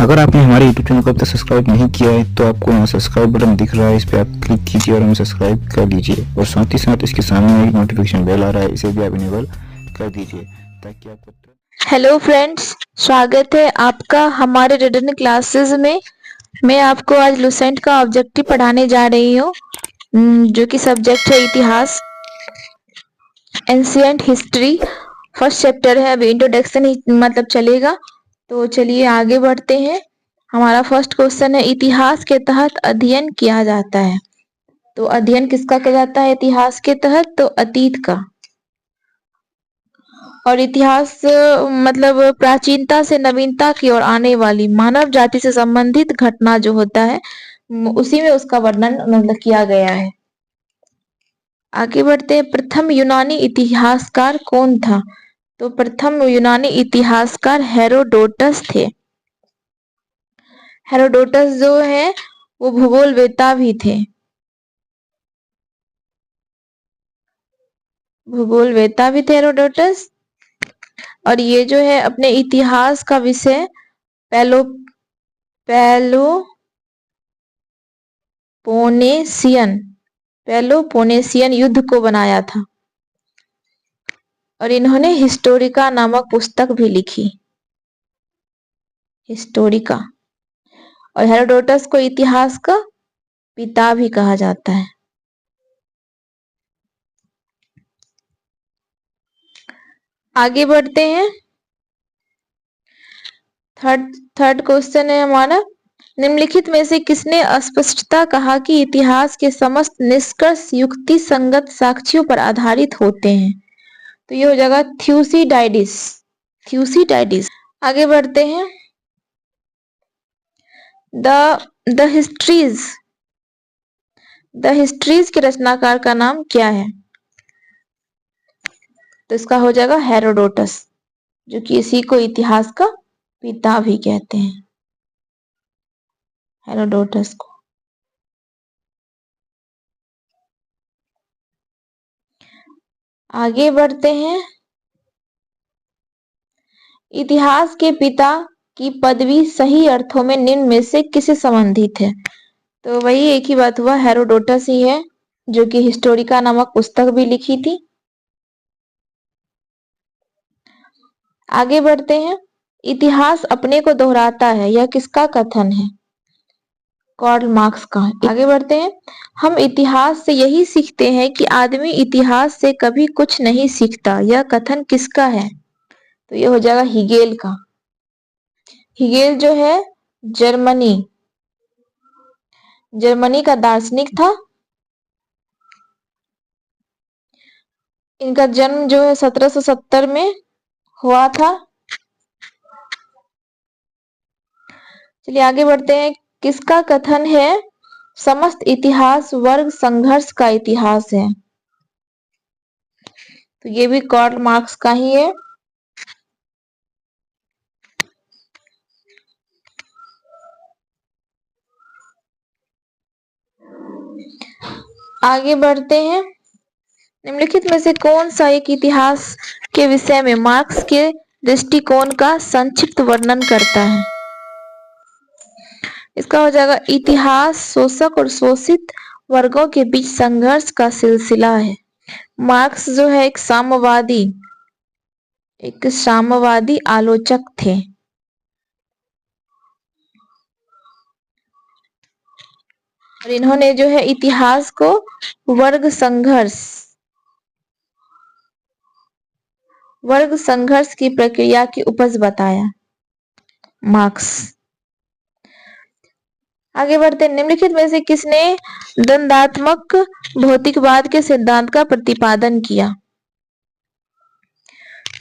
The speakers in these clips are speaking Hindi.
अगर आपने हमारे यूट्यूब चैनल को अब तक सब्सक्राइब नहीं किया है तो आपको यहाँ सब्सक्राइब बटन दिख रहा है, इस पर आप क्लिक कीजिए और हमें सब्सक्राइब कर लीजिए। और साथ ही साथ इसके सामने एक नोटिफिकेशन बेल आ रहा है, इसे भी आप इनेबल कर दीजिए ताकि आपको। हेलो फ्रेंड्स, स्वागत है आपका हमारे रीडर क्लासेस में। मैं आपको आज लुसेंट का ऑब्जेक्टिव पढ़ाने जा रही हूँ, जो कि सब्जेक्ट है इतिहास, एंशिएंट हिस्ट्री। फर्स्ट चैप्टर है, अभी इंट्रोडक्शन ही मतलब चलेगा। तो चलिए आगे बढ़ते हैं। हमारा फर्स्ट क्वेश्चन है, इतिहास के तहत अध्ययन किया जाता है। तो अध्ययन किसका किया जाता है इतिहास के तहत? तो अतीत का। और इतिहास मतलब प्राचीनता से नवीनता की ओर आने वाली मानव जाति से संबंधित घटना जो होता है, उसी में उसका वर्णन मतलब किया गया है। आगे बढ़ते हैं। प्रथम यूनानी इतिहासकार कौन था? तो प्रथम यूनानी इतिहासकार हेरोडोटस थे। हेरोडोटस जो है वो भूगोलवेत्ता भी थे। भूगोलवेत्ता भी थे हेरोडोटस। और ये जो है अपने इतिहास का विषय पेलोपोनेशियन युद्ध को बनाया था। और इन्होंने हिस्टोरिका नामक पुस्तक भी लिखी, हिस्टोरिका। और हेरोडोटस को इतिहास का पिता भी कहा जाता है। आगे बढ़ते हैं। थर्ड क्वेश्चन है हमारा, निम्नलिखित में से किसने अस्पष्टता कहा कि इतिहास के समस्त निष्कर्ष युक्ति संगत साक्ष्यों पर आधारित होते हैं? तो ये हो जाएगा थ्यूसिडाइडिस। आगे बढ़ते हैं। द हिस्ट्रीज के रचनाकार का नाम क्या है? तो इसका हो जाएगा हेरोडोटस, जो कि इसी को इतिहास का पिता भी कहते हैं, हेरोडोटस को। आगे बढ़ते हैं। इतिहास के पिता की पदवी सही अर्थों में निम्न में से किससे संबंधित है? तो वही एक ही बात हुआ, हेरोडोटस ही है, जो कि हिस्टोरिका नामक पुस्तक भी लिखी थी। आगे बढ़ते हैं। इतिहास अपने को दोहराता है, यह किसका कथन है? कार्ल मार्क्स का। आगे बढ़ते हैं। हम इतिहास से यही सीखते हैं कि आदमी इतिहास से कभी कुछ नहीं सीखता, यह कथन किसका है? तो ये हो जाएगा हीगेल का। हीगेल जो है जर्मनी का दार्शनिक था। इनका जन्म जो है 1770 में हुआ था। चलिए आगे बढ़ते हैं। किसका कथन है समस्त इतिहास वर्ग संघर्ष का इतिहास है? तो ये भी कार्ल मार्क्स का ही है। आगे बढ़ते हैं। निम्नलिखित में से कौन सा एक इतिहास के विषय में मार्क्स के दृष्टिकोण का संक्षिप्त वर्णन करता है? इसका हो जाएगा इतिहास शोषक और शोषित वर्गों के बीच संघर्ष का सिलसिला है। मार्क्स जो है एक साम्यवादी आलोचक थे। और इन्होंने जो है इतिहास को वर्ग संघर्ष की प्रक्रिया की उपज बताया, मार्क्स। आगे बढ़ते। निम्नलिखित में से किसने द्वंद्वात्मक भौतिकवाद के सिद्धांत का प्रतिपादन किया?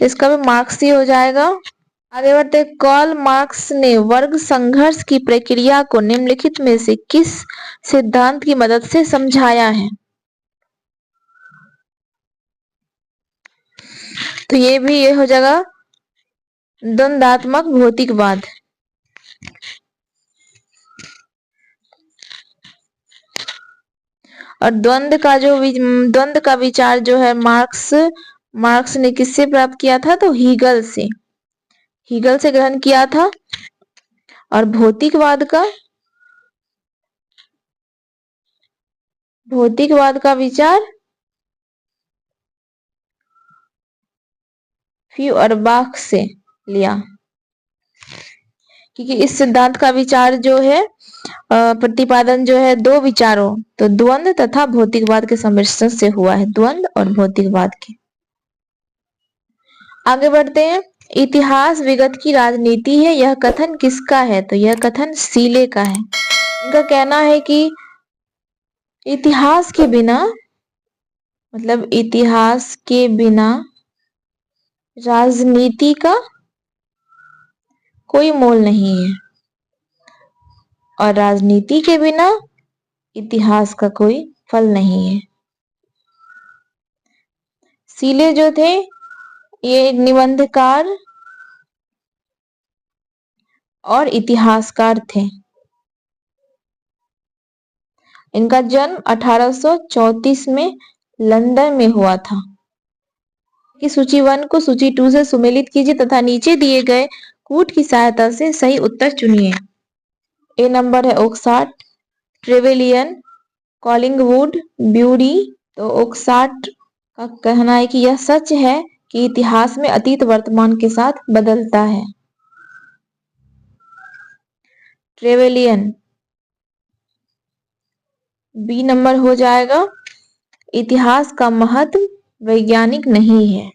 इसका भी मार्क्स ही हो जाएगा। आगे बढ़ते। कार्ल मार्क्स ने वर्ग संघर्ष की प्रक्रिया को निम्नलिखित में से किस सिद्धांत की मदद से समझाया है? तो ये हो जाएगा द्वंद्वात्मक भौतिकवाद। और द्वंद्व का विचार जो है मार्क्स ने किससे प्राप्त किया था? तो हीगल से ग्रहण किया था। और भौतिकवाद का विचार फ्यूअरबाख से लिया, क्योंकि इस सिद्धांत का विचार जो है प्रतिपादन जो है दो विचारों, तो द्वंद्व तथा भौतिकवाद के सम्मिश्रण से हुआ है, द्वंद्व और भौतिकवाद के। आगे बढ़ते हैं। इतिहास विगत की राजनीति है, यह कथन किसका है? तो यह कथन सीले का है। इनका कहना है कि इतिहास के बिना, मतलब इतिहास के बिना राजनीति का कोई मोल नहीं है, और राजनीति के बिना इतिहास का कोई फल नहीं है। सीले जो थे ये निबंधकार और इतिहासकार थे। इनका जन्म 1834 में लंदन में हुआ था। कि सूची 1 को सूची 2 से सुमेलित कीजिए तथा नीचे दिए गए कूट की सहायता से सही उत्तर चुनिए। ए नंबर है ओक्साट, ट्रेवेलियन, कॉलिंगवुड, ब्यूरी। तो ओक्साट का कहना है कि यह सच है कि इतिहास में अतीत वर्तमान के साथ बदलता है। ट्रेवेलियन। बी नंबर हो जाएगा, इतिहास का महत्व वैज्ञानिक नहीं है,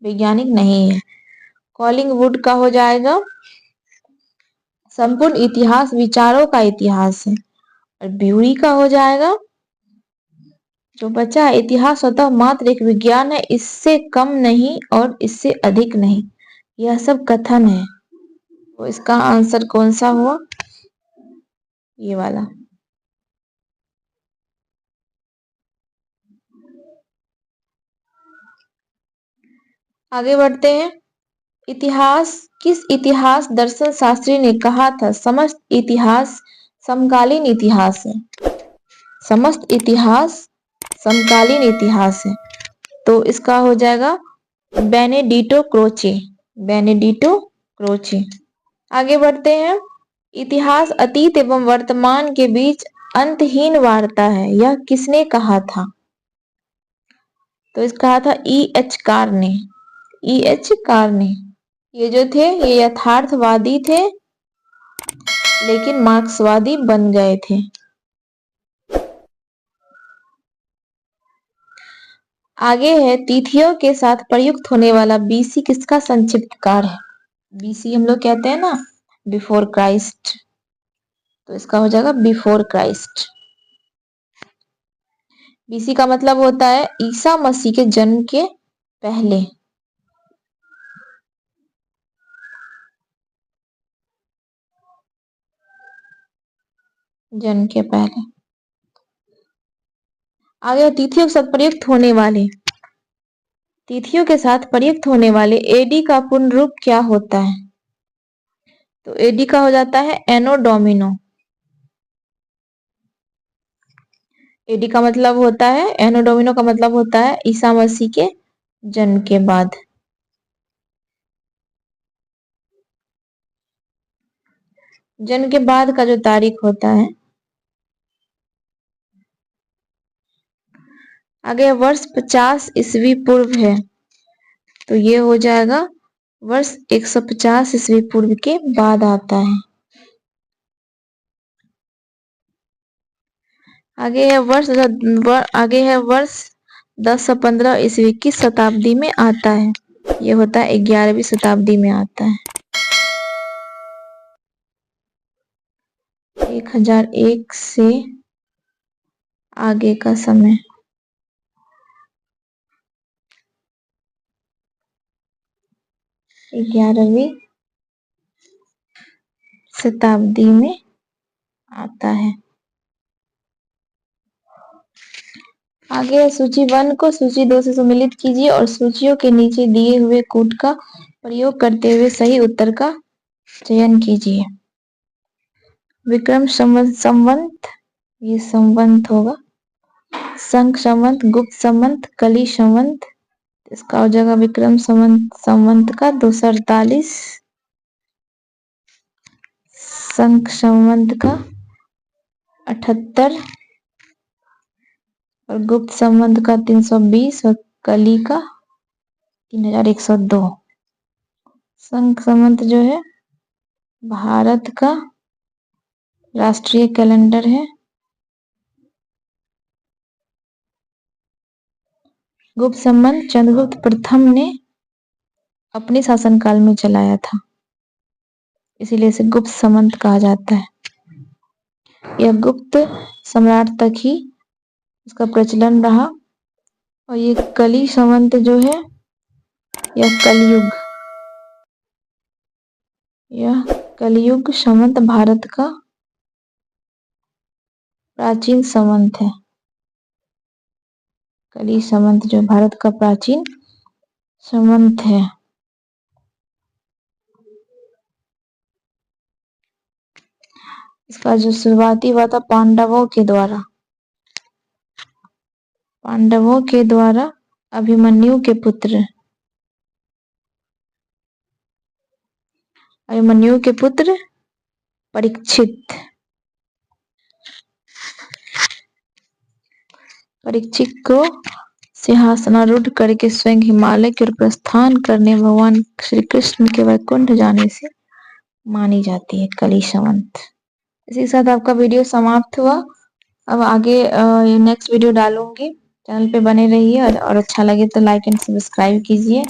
वैज्ञानिक नहीं है। कॉलिंगवुड का हो जाएगा, संपूर्ण इतिहास विचारों का इतिहास है। और ब्यूरी का हो जाएगा, जो बचा है, इतिहास स्वतः मात्र एक विज्ञान है, इससे कम नहीं और इससे अधिक नहीं। यह सब कथन है। तो इसका आंसर कौन सा हुआ? ये वाला। आगे बढ़ते हैं। किस इतिहास दर्शन शास्त्री ने कहा था समस्त इतिहास समकालीन इतिहास है? समस्त इतिहास समकालीन इतिहास है। तो इसका हो जाएगा बेनेडिटो क्रोचे, बेनेडिटो क्रोचे। आगे बढ़ते हैं। इतिहास अतीत एवं वर्तमान के बीच अंतहीन वार्ता है, यह किसने कहा था? तो इसका कहा था E.H. Carney, E.H. कार्ने। ये जो थे ये यथार्थवादी थे, लेकिन मार्क्सवादी बन गए थे। आगे है, तिथियों के साथ प्रयुक्त होने वाला BC किसका संक्षिप्तकार है? BC हम लोग कहते हैं ना बिफोर क्राइस्ट, तो इसका हो जाएगा बिफोर क्राइस्ट। BC का मतलब होता है ईसा मसीह के जन्म के पहले। जन्म के पहले। आगे तिथियों के साथ प्रयुक्त होने वाले, तिथियों के साथ प्रयुक्त होने वाले AD का पूर्ण रूप क्या होता है? तो AD का हो जाता है एनो डोमिनो। AD का मतलब होता है, एनो डोमिनो का मतलब होता है ईसा मसीह के जन्म के बाद। जन्म के बाद का जो तारीख होता है। आगे वर्ष 50 ईस्वी पूर्व है, तो ये हो जाएगा वर्ष 150 ईस्वी पूर्व के बाद आता है। आगे है वर्ष 1015 ईस्वी की शताब्दी में आता है, ये होता है 11वीं शताब्दी में आता है। 1001 से आगे का समय। ग्यारहवीं शताब्दी में आता है। आगे सूची 1 को सूची 2 से सम्मिलित कीजिए और सूचियों के नीचे दिए हुए कूट का प्रयोग करते हुए सही उत्तर का चयन कीजिए। विक्रम संवत, ये संवत होगा। शंख संवत, गुप्त संवत, कली संवत। इसका हो जाएगा विक्रम संवत का 248। शंख संवत का 78 और गुप्त संवत का 320 और कली का 3102। शंख संवत जो है भारत का राष्ट्रीय कैलेंडर है। गुप्त संवत चंद्रगुप्त प्रथम ने अपने शासनकाल में चलाया था, इसीलिए इसे गुप्त संवत कहा जाता है। यह गुप्त सम्राट तक ही इसका प्रचलन रहा। और ये कली संवत जो है यह कलयुग संवत भारत का प्राचीन संवत है। कली संवत जो भारत का प्राचीन संवत है। इसका जो शुरुआती हुआ था पांडवों के द्वारा अभिमन्यु के पुत्र परीक्षित को सिंहासनारूढ़ करके स्वयं हिमालय की ओर प्रस्थान करने भगवान श्री कृष्ण के वैकुंठ जाने से मानी जाती है कली संवत। इसी के साथ आपका वीडियो समाप्त हुआ। अब आगे नेक्स्ट वीडियो डालूंगी। चैनल पे बने रहिए और अच्छा लगे तो लाइक एंड सब्सक्राइब कीजिए।